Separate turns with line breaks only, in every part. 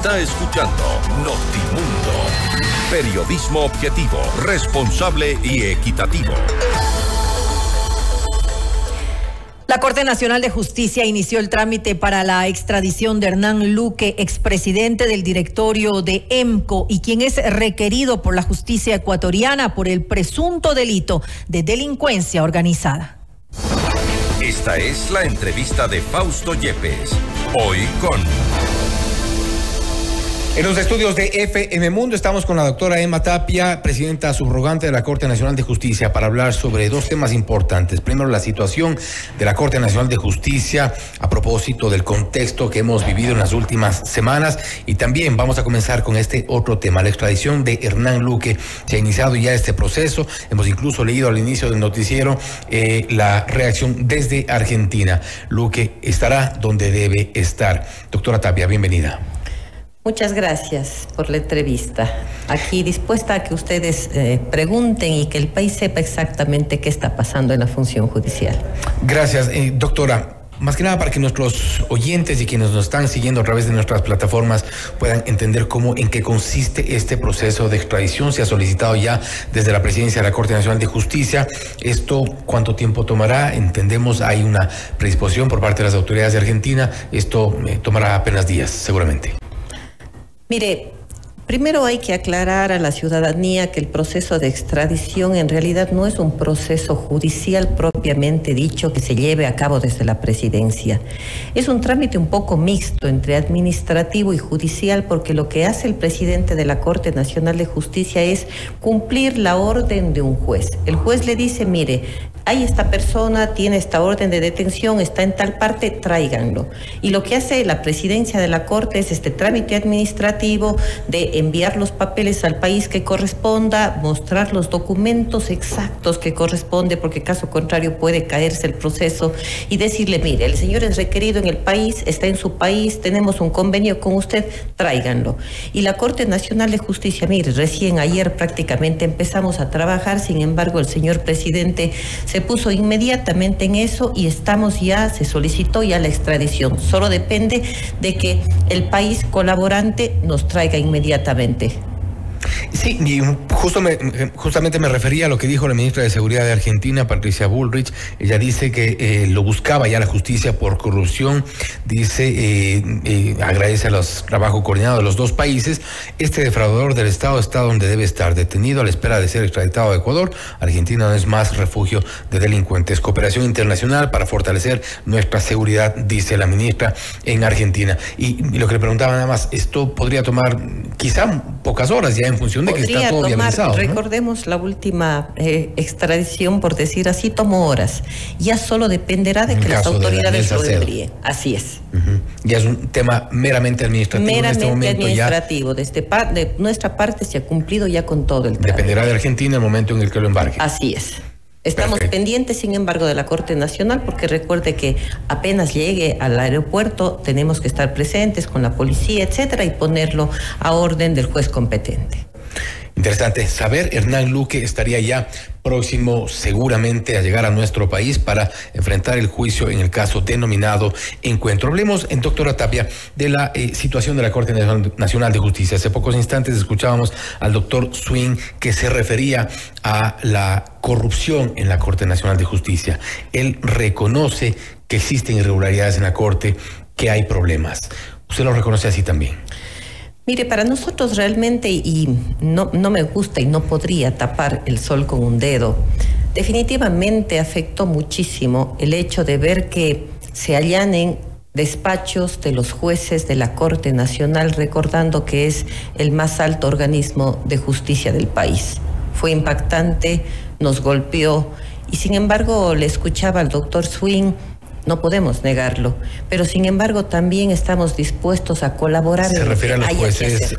Está escuchando Notimundo. Periodismo objetivo, responsable y equitativo.
La Corte Nacional de Justicia inició el trámite para la extradición de Hernán Luque, expresidente del directorio de EMCO y quien es requerido por la justicia ecuatoriana por el presunto delito de delincuencia organizada.
Esta es la entrevista de Fausto Yepes. Hoy con...
En los estudios de FM Mundo estamos con la doctora Emma Tapia, presidenta subrogante de la Corte Nacional de Justicia, para hablar sobre dos temas importantes. Primero, la situación de la Corte Nacional de Justicia a propósito del contexto que hemos vivido en las últimas semanas, y también vamos a comenzar con este otro tema, la extradición de Hernán Luque. Se ha iniciado ya este proceso, hemos incluso leído al inicio del noticiero la reacción desde Argentina. Luque estará donde debe estar. Doctora Tapia, bienvenida.
Muchas gracias por la entrevista. Aquí dispuesta a que ustedes pregunten y que el país sepa exactamente qué está pasando en la función judicial.
Gracias, doctora. Más que nada para que nuestros oyentes y quienes nos están siguiendo a través de nuestras plataformas puedan entender en qué consiste este proceso de extradición. Se ha solicitado ya desde la presidencia de la Corte Nacional de Justicia. ¿Esto cuánto tiempo tomará? Entendemos, hay una predisposición por parte de las autoridades de Argentina. Esto tomará apenas días, seguramente.
Mire, primero hay que aclarar a la ciudadanía que el proceso de extradición en realidad no es un proceso judicial propiamente dicho que se lleve a cabo desde la presidencia. Es un trámite un poco mixto entre administrativo y judicial, porque lo que hace el presidente de la Corte Nacional de Justicia es cumplir la orden de un juez. El juez le dice, mire, hay esta persona, tiene esta orden de detención, está en tal parte, tráiganlo. Y lo que hace la presidencia de la Corte es este trámite administrativo de enviar los papeles al país que corresponda, mostrar los documentos exactos que corresponde, porque caso contrario puede caerse el proceso, y decirle, mire, el señor es requerido en el país, está en su país, tenemos un convenio con usted, tráiganlo. Y la Corte Nacional de Justicia, mire, recién ayer prácticamente empezamos a trabajar, sin embargo el señor presidente se puso inmediatamente en eso y se solicitó ya la extradición. Solo depende de que el país colaborante nos traiga inmediatamente.
Sí, y justamente me refería a lo que dijo la ministra de Seguridad de Argentina, Patricia Bullrich. Ella dice que lo buscaba ya la justicia por corrupción. Dice, agradece a los trabajos coordinados de los dos países. Este defraudador del Estado está donde debe estar, detenido a la espera de ser extraditado a Ecuador. Argentina no es más refugio de delincuentes. Cooperación internacional para fortalecer nuestra seguridad, dice la ministra en Argentina. Y lo que le preguntaba nada más, esto podría tomar quizá pocas horas ya en función de que está todo viabilizado, ¿no?
Recordemos la última extradición, por decir así, tomó horas. Ya solo dependerá de que las autoridades lo envíen. Así es.
Ya es un tema meramente administrativo.
Meramente
en este momento
administrativo. De nuestra parte se ha cumplido ya con todo el trámite.
Dependerá de Argentina el momento en el que lo embarque.
Así es. Estamos pendientes, sin embargo, de la Corte Nacional, porque recuerde que apenas llegue al aeropuerto tenemos que estar presentes con la policía, etcétera, y ponerlo a orden del juez competente.
Interesante saber. Hernán Luque estaría ya próximo seguramente a llegar a nuestro país para enfrentar el juicio en el caso denominado Encuentro. Hablemos, doctora Tapia, de la situación de la Corte Nacional de Justicia. Hace pocos instantes escuchábamos al doctor Swing que se refería a la corrupción en la Corte Nacional de Justicia. Él reconoce que existen irregularidades en la Corte, que hay problemas. ¿Usted lo reconoce así también?
Mire, para nosotros realmente, y no me gusta y no podría tapar el sol con un dedo, definitivamente afectó muchísimo el hecho de ver que se allanen despachos de los jueces de la Corte Nacional, recordando que es el más alto organismo de justicia del país. Fue impactante, nos golpeó, y sin embargo le escuchaba al doctor Swing. No podemos negarlo, pero sin embargo también estamos dispuestos a colaborar.
Se refiere a los jueces,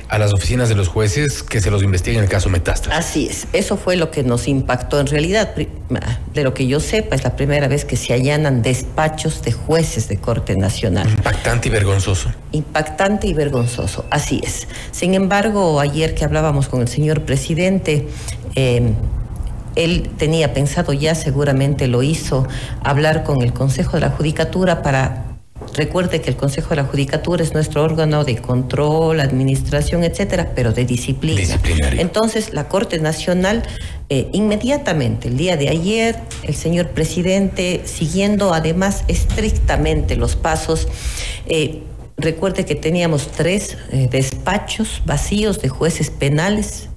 a las oficinas de los jueces que se los investiguen en el caso Metástasis.
Así es, eso fue lo que nos impactó. En realidad, de lo que yo sepa, es la primera vez que se allanan despachos de jueces de Corte Nacional.
Impactante y vergonzoso.
Impactante y vergonzoso, así es. Sin embargo, ayer que hablábamos con el señor presidente, él tenía pensado ya, seguramente lo hizo, hablar con el Consejo de la Judicatura para Recuerde que el Consejo de la Judicatura es nuestro órgano de control, administración, etcétera, pero de disciplina.
Disciplinario.
Entonces, la Corte Nacional, inmediatamente, el día de ayer, el señor presidente, siguiendo además estrictamente los pasos, recuerde que teníamos 3 despachos vacíos de jueces penales,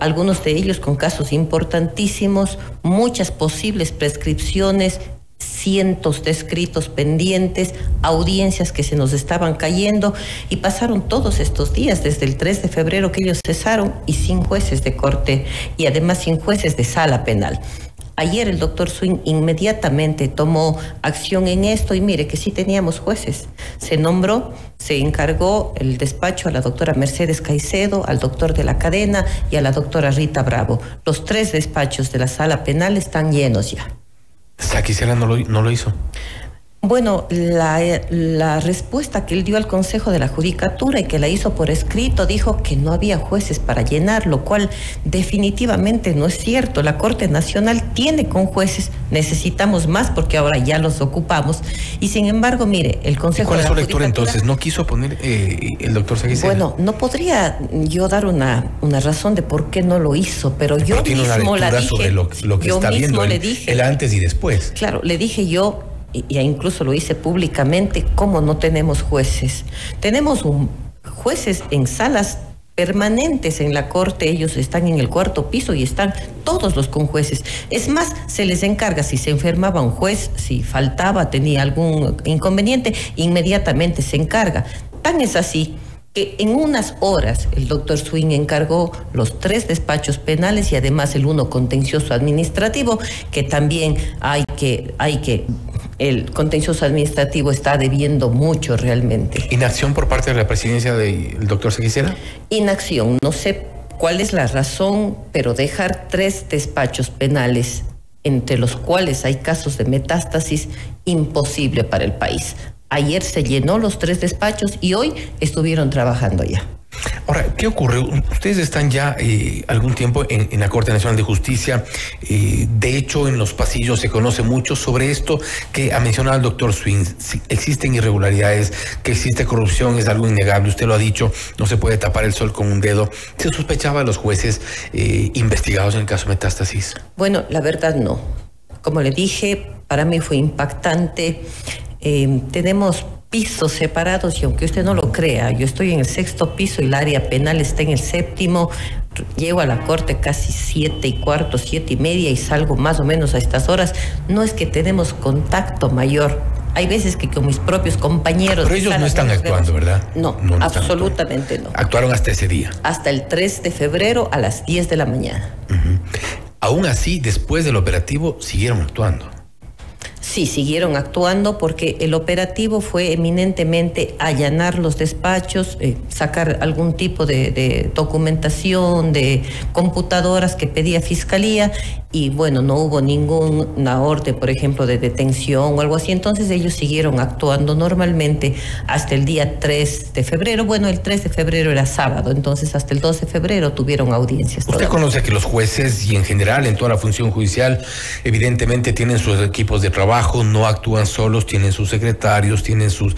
algunos de ellos con casos importantísimos, muchas posibles prescripciones, cientos de escritos pendientes, audiencias que se nos estaban cayendo, y pasaron todos estos días, desde el 3 de febrero que ellos cesaron, y sin jueces de corte, y además sin jueces de sala penal. Ayer el doctor Swing inmediatamente tomó acción en esto, y mire que sí teníamos jueces. Se nombró, se encargó el despacho a la doctora Mercedes Caicedo, al doctor de la cadena y a la doctora Rita Bravo. Los 3 despachos de la sala penal están llenos ya.
Saquicela no lo hizo.
Bueno, la respuesta que él dio al Consejo de la Judicatura y que la hizo por escrito, dijo que no había jueces para llenar, lo cual definitivamente no es cierto. La Corte Nacional tiene con jueces, necesitamos más porque ahora ya los ocupamos, y sin embargo, mire, el Consejo de la Judicatura... ¿Cuál es su lectura entonces?
¿No quiso poner el doctor Saquicela?
Bueno, no podría yo dar una razón de por qué no lo hizo, pero yo mismo la dije...
Sobre lo que está viendo el antes y después.
Claro, le dije yo... y incluso lo hice públicamente, ¿cómo no tenemos jueces? Tenemos jueces en salas permanentes en la Corte, ellos están en el 4º piso y están todos los conjueces. Es más, se les encarga, si se enfermaba un juez, si faltaba, tenía algún inconveniente, inmediatamente se encarga. Tan es así que en unas horas el doctor Swing encargó los 3 despachos penales y además el 1 contencioso administrativo, que también hay que el contencioso administrativo está debiendo mucho realmente.
¿Inacción por parte de la presidencia del doctor Saquicela?
Inacción, no sé cuál es la razón, pero dejar 3 despachos penales, entre los cuales hay casos de metástasis, imposible para el país. Ayer se llenó los 3 despachos y hoy estuvieron trabajando ya.
Ahora, ¿qué ocurre? Ustedes están ya algún tiempo en la Corte Nacional de Justicia. De hecho, en los pasillos se conoce mucho sobre esto que ha mencionado el doctor Swing. Si existen irregularidades, que existe corrupción, es algo innegable. Usted lo ha dicho, no se puede tapar el sol con un dedo. ¿Se sospechaba a los jueces investigados en el caso Metástasis?
Bueno, la verdad no. Como le dije, para mí fue impactante. Tenemos pisos separados y aunque usted no lo crea, yo estoy en el 6º piso y el área penal está en el 7º. Llego a la corte casi 7:15, 7:30 y salgo más o menos a estas horas. No es que tenemos contacto mayor. Hay veces que con mis propios compañeros...
Pero ellos no están actuando, ¿verdad?
No, absolutamente no.
¿Actuaron hasta ese día?
Hasta el 3 de febrero a las 10 de la mañana.
Aún así, después del operativo, siguieron actuando.
Sí, siguieron actuando porque el operativo fue eminentemente allanar los despachos, sacar algún tipo de documentación, de computadoras que pedía Fiscalía, y bueno, no hubo ninguna orden, por ejemplo, de detención o algo así. Entonces ellos siguieron actuando normalmente hasta el día 3 de febrero. Bueno, el 3 de febrero era sábado, entonces hasta el 2 de febrero tuvieron audiencias.
Usted conoce que los jueces y en general en toda la función judicial evidentemente tienen sus equipos de trabajo, no actúan solos, tienen sus secretarios, tienen sus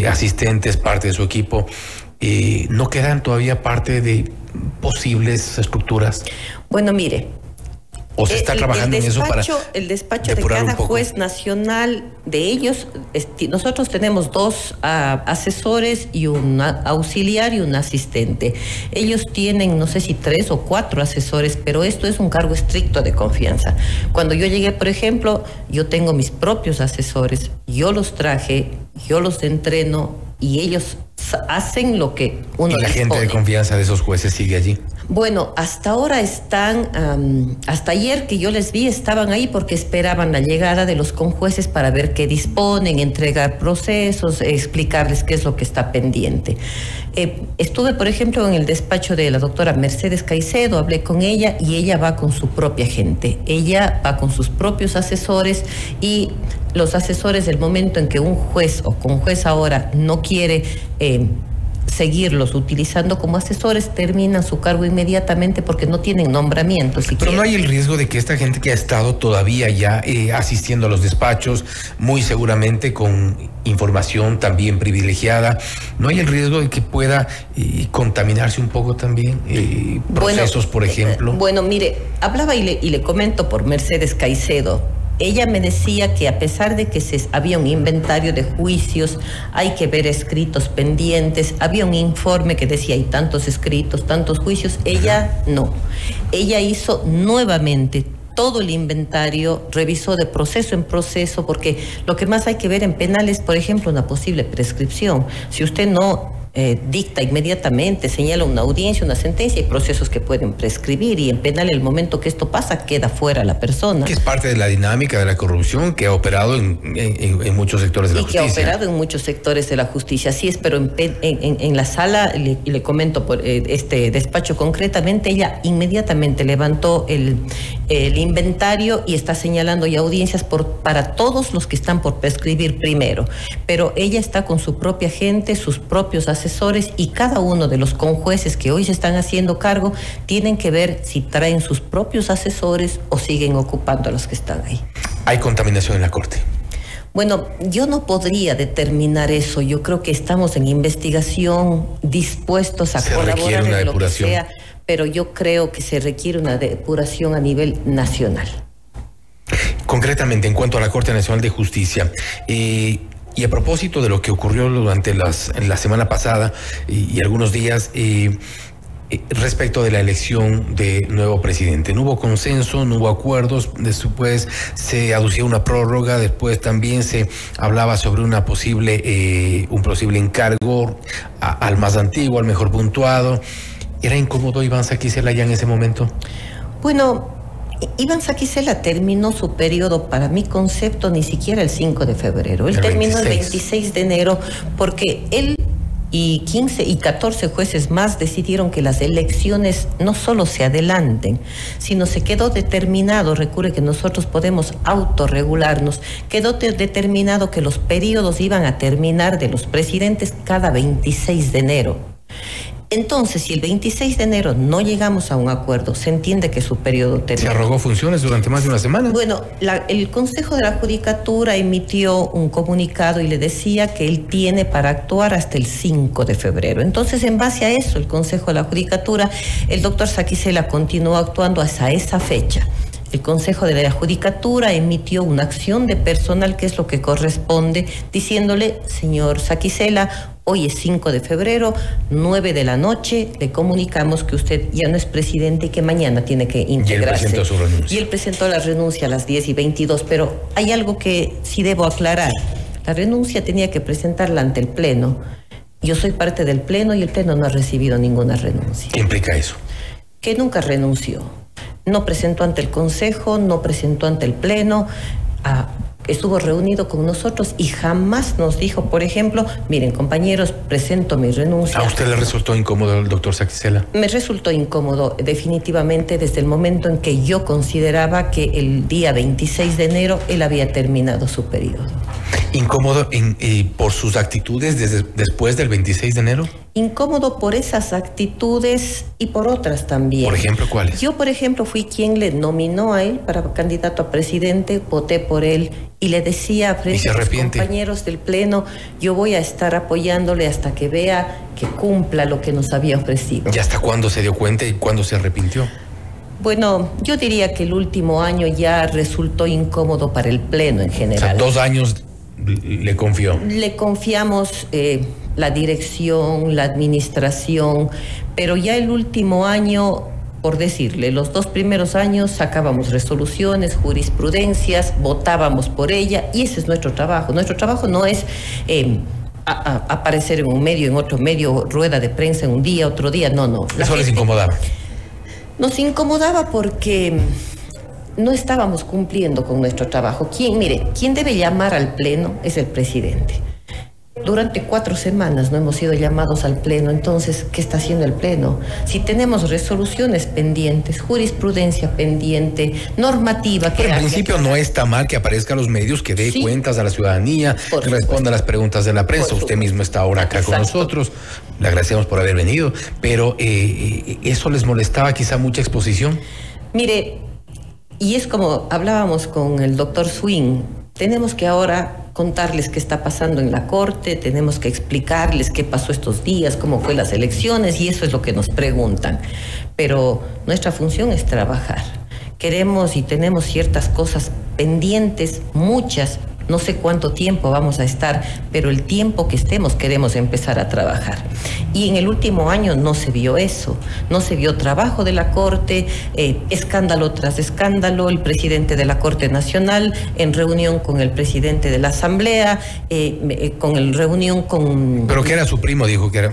asistentes, parte de su equipo. ¿No quedan todavía parte de posibles estructuras?
Bueno, mire,
¿o se está trabajando en eso para
el despacho de cada juez nacional de ellos? Nosotros tenemos 2 asesores y un auxiliar y un asistente. Ellos tienen, no sé si 3 o 4 asesores, pero esto es un cargo estricto de confianza. Cuando yo llegué, por ejemplo, yo tengo mis propios asesores, yo los traje, yo los entreno y ellos hacen lo que uno les pone. ¿Y la gente
de confianza de esos jueces sigue allí?
Bueno, hasta ahora están, hasta ayer que yo les vi, estaban ahí porque esperaban la llegada de los conjueces para ver qué disponen, entregar procesos, explicarles qué es lo que está pendiente. Estuve, por ejemplo, en el despacho de la doctora Mercedes Caicedo, hablé con ella y ella va con su propia gente. Ella va con sus propios asesores y los asesores, del momento en que un juez o conjuez ahora no quiere seguirlos utilizando como asesores, terminan su cargo inmediatamente porque no tienen nombramiento.
Pero no hay el riesgo de que esta gente que ha estado todavía ya asistiendo a los despachos, muy seguramente con información también privilegiada, ¿no hay el riesgo de que pueda contaminarse un poco también procesos, por ejemplo?
Bueno, mire, hablaba y le comento por Mercedes Caicedo. Ella me decía que a pesar de que había un inventario de juicios, hay que ver escritos pendientes, había un informe que decía hay tantos escritos, tantos juicios, ella no. Ella hizo nuevamente todo el inventario, revisó de proceso en proceso, porque lo que más hay que ver en penal es, por ejemplo, una posible prescripción. Si usted no dicta inmediatamente, señala una audiencia, una sentencia, hay procesos que pueden prescribir, y en penal el momento que esto pasa queda fuera la persona.
Que es parte de la dinámica de la corrupción que ha operado en muchos sectores de la justicia.
Y que ha operado en muchos sectores de la justicia, así es, pero en la sala, le comento por este despacho concretamente, ella inmediatamente levantó el inventario y está señalando ya audiencias para todos los que están por prescribir primero, pero ella está con su propia gente, sus propios asesores, y cada uno de los conjueces que hoy se están haciendo cargo tienen que ver si traen sus propios asesores o siguen ocupando a los que están ahí.
¿Hay contaminación en la Corte?
Bueno, yo no podría determinar eso. Yo creo que estamos en investigación, dispuestos a colaborar en lo que sea, pero yo creo que se requiere una depuración a nivel nacional.
Concretamente, en cuanto a la Corte Nacional de Justicia, y a propósito de lo que ocurrió durante la semana pasada y algunos días, respecto de la elección de nuevo presidente, no hubo consenso, no hubo acuerdos, después se aducía una prórroga, después también se hablaba sobre un posible encargo al más antiguo, al mejor puntuado. ¿Era incómodo Iván Saquicela ya en ese momento?
Bueno, Iván Saquicela terminó su periodo, para mi concepto, ni siquiera el 5 de febrero. Él terminó el 26 de enero porque él y 15 y 14 jueces más decidieron que las elecciones no solo se adelanten, sino se quedó determinado, recuerde que nosotros podemos autorregularnos, quedó determinado que los periodos iban a terminar de los presidentes cada 26 de enero. Entonces, si el 26 de enero no llegamos a un acuerdo, se entiende que su periodo termina.
¿Se arrogó funciones durante más de una semana?
Bueno, el Consejo de la Judicatura emitió un comunicado y le decía que él tiene para actuar hasta el 5 de febrero. Entonces, en base a eso, el Consejo de la Judicatura, el doctor Saquicela continuó actuando hasta esa fecha. El Consejo de la Judicatura emitió una acción de personal, que es lo que corresponde, diciéndole: señor Saquicela, hoy es 5 de febrero, 9 de la noche, le comunicamos que usted ya no es presidente y que mañana tiene que integrarse.
Y él presentó su renuncia.
Y él presentó la renuncia a las 10:22, pero hay algo que sí debo aclarar. La renuncia tenía que presentarla ante el Pleno. Yo soy parte del Pleno y el Pleno no ha recibido ninguna renuncia.
¿Qué implica eso?
Que nunca renunció. No presentó ante el Consejo, no presentó ante el Pleno, estuvo reunido con nosotros y jamás nos dijo, por ejemplo, miren, compañeros, presento mi renuncia.
¿A usted le resultó incómodo el doctor Saquicela?
Me resultó incómodo, definitivamente, desde el momento en que yo consideraba que el día 26 de enero él había terminado su periodo.
¿Incómodo por sus actitudes después del 26 de enero?
Incómodo por esas actitudes y por otras también.
¿Por ejemplo, cuáles?
Yo, por ejemplo, fui quien le nominó a él para candidato a presidente, voté por él y le decía frente a los compañeros del Pleno: yo voy a estar apoyándole hasta que vea que cumpla lo que nos había ofrecido.
¿Y hasta cuándo se dio cuenta y cuándo se arrepintió?
Bueno, yo diría que el último año ya resultó incómodo para el Pleno en general.
O sea, 2 años le confió.
Le confiamos la dirección, la administración, pero ya el último año, por decirle, los 2 primeros años sacábamos resoluciones, jurisprudencias, votábamos por ella, y ese es nuestro trabajo. Nuestro trabajo no es aparecer en un medio, en otro medio, rueda de prensa en un día, otro día, no.
¿Eso les incomodaba?
Nos incomodaba porque no estábamos cumpliendo con nuestro trabajo. Quien debe llamar al Pleno es el presidente. Durante 4 semanas no hemos sido llamados al Pleno. Entonces, ¿qué está haciendo el Pleno? Si tenemos resoluciones pendientes, jurisprudencia pendiente, normativa...
Pero en principio no está mal que aparezca a los medios, que dé cuentas a la ciudadanía, que responda a las preguntas de la prensa. Usted mismo está ahora acá con nosotros. Le agradecemos por haber venido. Pero ¿eso les molestaba quizá mucha exposición?
Mire, y es como hablábamos con el doctor Swing, tenemos que ahora contarles qué está pasando en la Corte, tenemos que explicarles qué pasó estos días, cómo fue las elecciones, y eso es lo que nos preguntan. Pero nuestra función es trabajar. Queremos y tenemos ciertas cosas pendientes, muchas. No sé cuánto tiempo vamos a estar, pero el tiempo que estemos queremos empezar a trabajar. Y en el último año no se vio eso, no se vio trabajo de la Corte, escándalo tras escándalo, el presidente de la Corte Nacional en reunión con el presidente de la Asamblea, reunión con...
Pero que era su primo, dijo que era...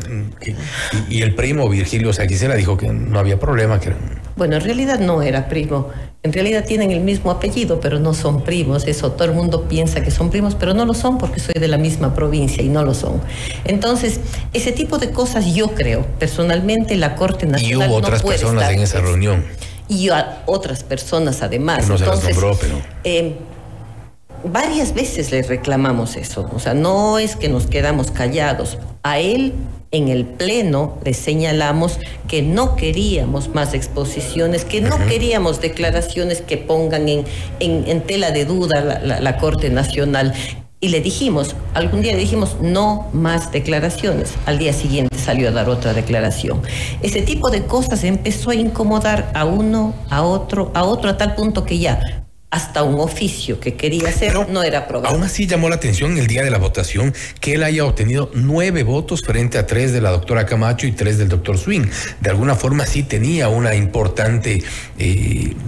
y el primo Virgilio Saquicela dijo que no había problema, que era...
Bueno, en realidad no era primo. En realidad tienen el mismo apellido, pero no son primos. Eso, todo el mundo piensa que son primos, pero no lo son porque soy de la misma provincia y no lo son. Entonces, ese tipo de cosas yo creo, personalmente, la Corte Nacional
y hubo otras personas en esa reunión.
Y a otras personas además.
No se las nombró, pero...
varias veces le reclamamos eso. O sea, no es que nos quedamos callados. A él... En el Pleno le señalamos que no queríamos más exposiciones, que no queríamos declaraciones que pongan en tela de duda la Corte Nacional. Y le dijimos, algún día le dijimos, no más declaraciones. Al día siguiente salió a dar otra declaración. Ese tipo de cosas empezó a incomodar a uno, a otro, a tal punto que ya... hasta un oficio que quería hacer, pero no era aprobado.
Aún así llamó la atención el día de la votación que él haya obtenido 9 votos frente a 3 de la doctora Camacho y 3 del doctor Swing. De alguna forma sí tenía una importante,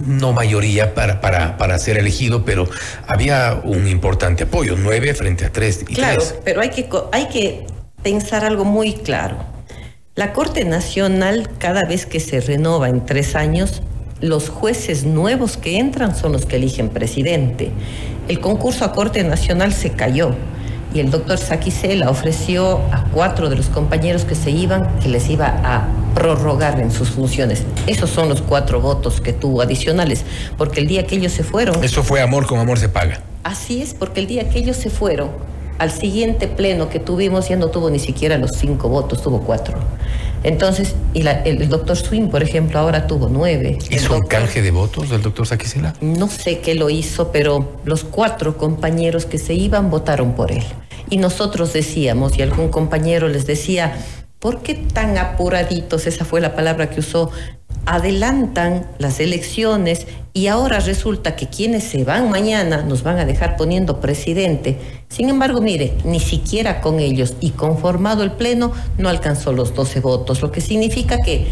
no mayoría para ser elegido, pero había un importante apoyo, 9 frente a 3 y 3.
Claro, pero hay que pensar algo muy claro. La Corte Nacional, cada vez que se renova en 3 años, los jueces nuevos que entran son los que eligen presidente. El concurso a Corte Nacional se cayó y el doctor Saquicela ofreció a 4 de los compañeros que se iban que les iba a prorrogar en sus funciones. Esos son los 4 votos que tuvo adicionales, porque el día que ellos se fueron...
Eso fue amor con amor se paga.
Así es, porque el día que ellos se fueron, al siguiente pleno que tuvimos ya no tuvo ni siquiera los 5 votos, tuvo 4. Entonces, el doctor Swing, por ejemplo, ahora tuvo 9.
¿Hizo un canje de votos del doctor Saquicela?
No sé qué lo hizo, pero los 4 compañeros que se iban votaron por él. Y nosotros decíamos, y algún compañero les decía, ¿por qué tan apuraditos? Esa fue la palabra que usó. Adelantan las elecciones y ahora resulta que quienes se van mañana nos van a dejar poniendo presidente. Sin embargo, mire, ni siquiera con ellos y conformado el Pleno no alcanzó los 12 votos, lo que significa que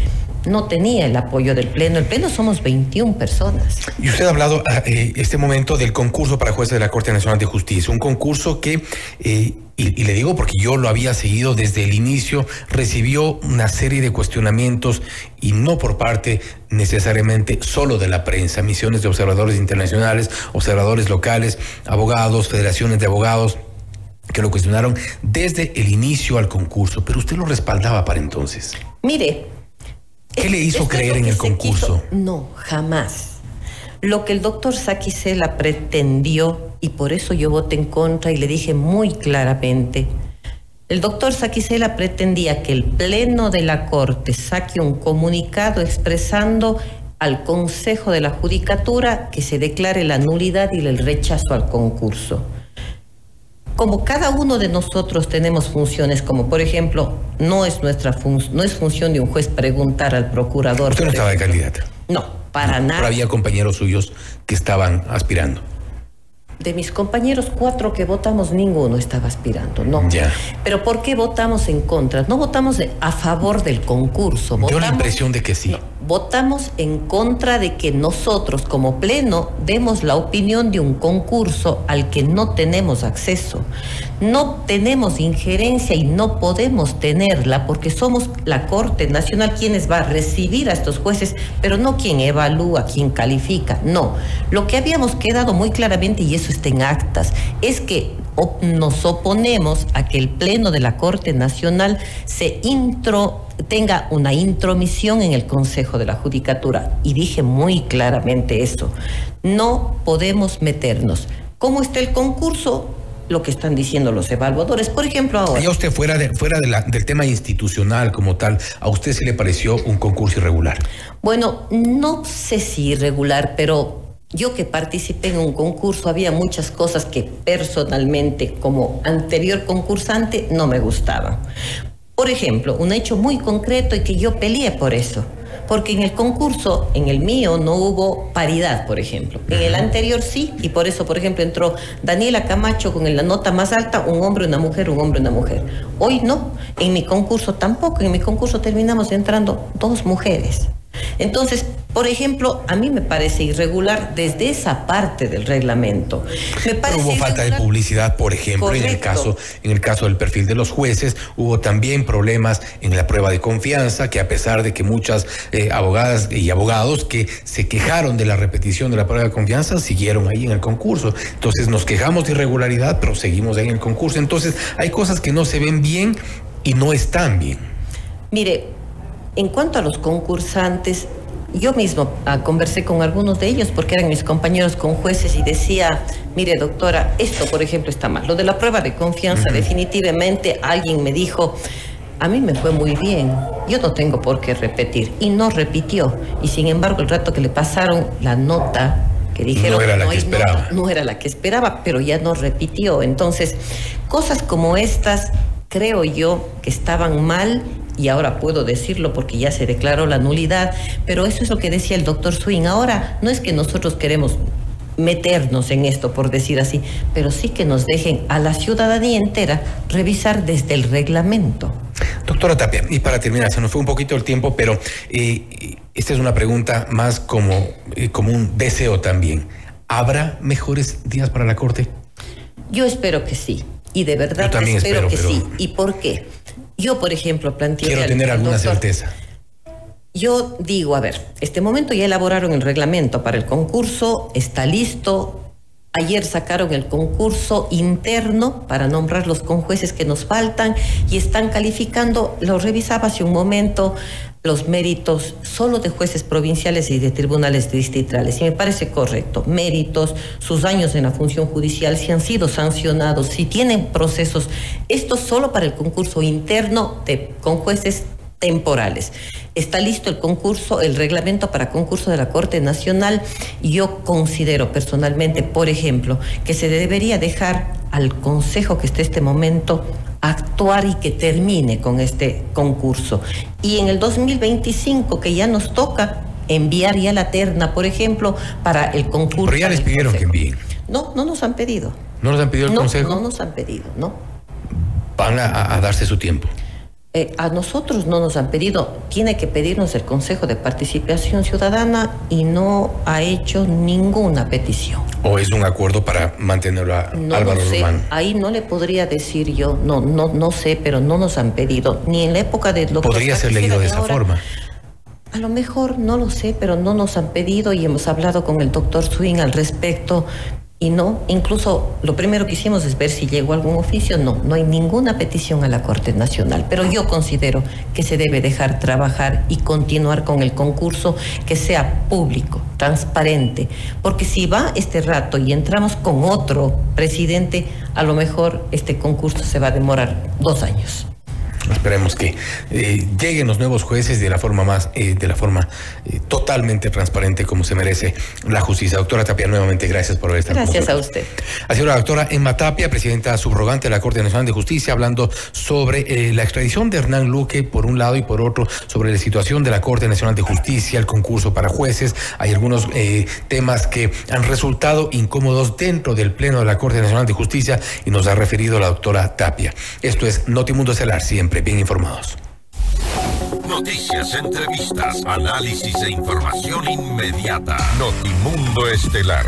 no tenía el apoyo del Pleno. El Pleno somos 21 personas.
Y usted ha hablado este momento del concurso para jueces de la Corte Nacional de Justicia, un concurso que, y le digo porque yo lo había seguido desde el inicio, recibió una serie de cuestionamientos y no por parte necesariamente solo de la prensa, misiones de observadores internacionales, observadores locales, abogados, federaciones de abogados, que lo cuestionaron desde el inicio al concurso, pero usted lo respaldaba para entonces.
Mire,
¿qué le hizo creer en el concurso?
No, jamás. Lo que el doctor Saquicela pretendió, y por eso yo voté en contra y le dije muy claramente, el doctor Saquicela pretendía que el Pleno de la Corte saque un comunicado expresando al Consejo de la Judicatura que se declare la nulidad y el rechazo al concurso. Como cada uno de nosotros tenemos funciones, como por ejemplo, no es función de un juez preguntar al procurador.
¿Usted no estaba de candidata?
No, para nada.
Pero había compañeros suyos que estaban aspirando.
De mis compañeros 4 que votamos, ninguno estaba aspirando, no.
Ya.
Pero ¿por qué votamos en contra? No votamos a favor del concurso.
Dio la impresión de que sí.
No, votamos en contra de que nosotros como Pleno demos la opinión de un concurso al que no tenemos acceso. No tenemos injerencia y no podemos tenerla porque somos la Corte Nacional quienes va a recibir a estos jueces, pero no quien evalúa, quien califica, no. Lo que habíamos quedado muy claramente, y eso está en actas, es que nos oponemos a que el Pleno de la Corte Nacional tenga una intromisión en el Consejo de la Judicatura. Y dije muy claramente eso. No podemos meternos. ¿Cómo está el concurso? Lo que están diciendo los evaluadores. Por ejemplo, ahora...
Ya usted fuera del tema institucional como tal, ¿a usted sí le pareció un concurso irregular?
Bueno, no sé si irregular, pero yo que participé en un concurso, había muchas cosas que personalmente, como anterior concursante, no me gustaban. Por ejemplo, un hecho muy concreto y que yo peleé por eso. Porque en el concurso, en el mío, no hubo paridad, por ejemplo. En el anterior sí, y por eso, por ejemplo, entró Daniela Camacho con la nota más alta, un hombre, una mujer, un hombre, una mujer. Hoy no, en mi concurso tampoco. En mi concurso terminamos entrando 2 mujeres. Entonces, por ejemplo, a mí me parece irregular desde esa parte del reglamento.
Pero hubo falta de publicidad, por ejemplo, en el caso del perfil de los jueces. Hubo también problemas en la prueba de confianza, que a pesar de que muchas abogadas y abogados que se quejaron de la repetición de la prueba de confianza, siguieron ahí en el concurso. Entonces nos quejamos de irregularidad, pero seguimos ahí en el concurso. Entonces hay cosas que no se ven bien y no están bien.
Mire, en cuanto a los concursantes, yo mismo conversé con algunos de ellos porque eran mis compañeros con jueces y decía, mire doctora, esto por ejemplo está mal. Lo de la prueba de confianza, definitivamente alguien me dijo, a mí me fue muy bien, yo no tengo por qué repetir. Y no repitió. Y sin embargo el rato que le pasaron la nota, que dijeron no era la que esperaba, pero ya no repitió. Entonces, cosas como estas, creo yo que estaban mal. Y ahora puedo decirlo porque ya se declaró la nulidad, pero eso es lo que decía el doctor Swing. Ahora no es que nosotros queremos meternos en esto, por decir así, pero sí que nos dejen a la ciudadanía entera revisar desde el reglamento.
Doctora Tapia, y para terminar, se nos fue un poquito el tiempo, pero esta es una pregunta más como un deseo también. ¿Habrá mejores días para la Corte?
Yo espero que sí, y de verdad espero que sí. ¿Y por qué? Yo, por ejemplo, planteé...
Quiero tener alguna certeza.
Yo digo, a ver, este momento ya elaboraron el reglamento para el concurso, está listo. Ayer sacaron el concurso interno para nombrar los conjueces que nos faltan y están calificando, lo revisaba hace un momento, los méritos solo de jueces provinciales y de tribunales distritales. Y me parece correcto. Méritos, sus años en la función judicial, si han sido sancionados, si tienen procesos. Esto solo para el concurso interno con jueces temporales. Está listo el concurso, el reglamento para concurso de la Corte Nacional, y yo considero personalmente, por ejemplo, que se debería dejar al Consejo que esté en este momento actuar y que termine con este concurso. Y en el 2025, que ya nos toca enviar ya la terna, por ejemplo, para el concurso.
Pero ya les pidieron que envíen.
No nos han pedido.
¿No nos han pedido el Consejo?
No nos han pedido, no.
Van a darse su tiempo.
A nosotros no nos han pedido, tiene que pedirnos el Consejo de Participación Ciudadana y no ha hecho ninguna petición.
¿O es un acuerdo para mantenerlo a Álvaro Román?
Ahí no le podría decir yo, no sé, pero no nos han pedido, ni en la época de...
¿Podría ser leído de esa forma?
A lo mejor, no lo sé, pero no nos han pedido y hemos hablado con el doctor Swing al respecto. Y no, incluso lo primero que hicimos es ver si llegó algún oficio. No hay ninguna petición a la Corte Nacional. Pero yo considero que se debe dejar trabajar y continuar con el concurso, que sea público, transparente. Porque si va este rato y entramos con otro presidente, a lo mejor este concurso se va a demorar 2 años.
Esperemos que lleguen los nuevos jueces de la forma totalmente transparente como se merece la justicia. Doctora Tapia, nuevamente gracias por haber estado con nosotros.
Gracias a usted.
Ha sido la doctora Emma Tapia, presidenta subrogante de la Corte Nacional de Justicia, hablando sobre la extradición de Hernán Luque por un lado y por otro sobre la situación de la Corte Nacional de Justicia, el concurso para jueces. Hay algunos temas que han resultado incómodos dentro del Pleno de la Corte Nacional de Justicia y nos ha referido la doctora Tapia. Esto es Notimundo Estelar, siempre bien informados.
Noticias, entrevistas, análisis e información inmediata. Notimundo Estelar.